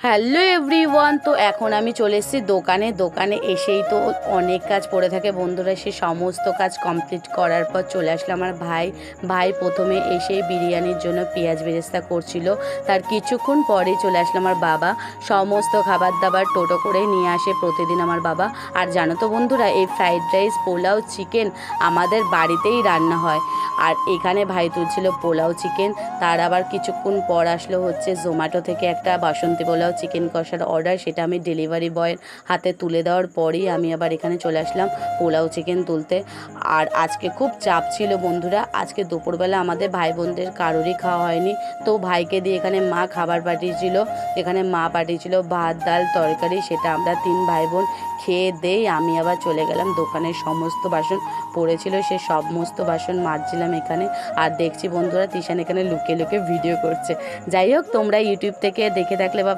Hello everyone. তো এখন আমি চলে এসেছি দোকানে এসেই তো অনেক কাজ পড়ে থাকে বন্ধুরা, সে সমস্ত কাজ কমপ্লিট করার পর চলে আসলো আমার ভাই প্রথমে এসেই বিরিয়ানির জন্য পেঁয়াজ বেরেস্তা করছিল। তার কিছুক্ষণ পরেই চলে আসলো আমার বাবা, সমস্ত খাবার দাবার টোটো করেই নিয়ে আসে প্রতিদিন আমার বাবা। আর জানো তো বন্ধুরা, এই ফ্রাইড রাইস, পোলাও, চিকেন আমাদের বাড়িতেই রান্না হয়। আর এখানে ভাই তুলছিল পোলাও চিকেন। তার আবার কিছুক্ষণ পর আসলো হচ্ছে জোম্যাটো থেকে একটা বাসন্তী পোলাও চিকেন কষার অর্ডার, সেটা আমি ডেলিভারি বয়ের হাতে তুলে দেওয়ার পরেই আমি আবার এখানে চলে আসলাম পোলাও চিকেন তুলতে। আর আজকে খুব চাপ ছিল বন্ধুরা, আজকে দুপুরবেলা আমাদের ভাই বোনদের কারোরই খাওয়া হয়নি। তো ভাইকে দিয়ে এখানে মা খাবার পাঠিয়েছিল, এখানে মা পাঠিয়েছিল ভাত ডাল তরকারি, সেটা আমরা 3 ভাই বোন খেয়ে দেই। আমি আবার চলে গেলাম দোকানের সমস্ত বাসন পড়েছিল, সে সমস্ত বাসন মাজছিলাম এখানে। আর দেখছি বন্ধুরা তিশান এখানে লুকিয়ে লুকিয়ে ভিডিও করছে। যাই হোক, তোমরা ইউটিউব থেকে দেখে থাকলে বা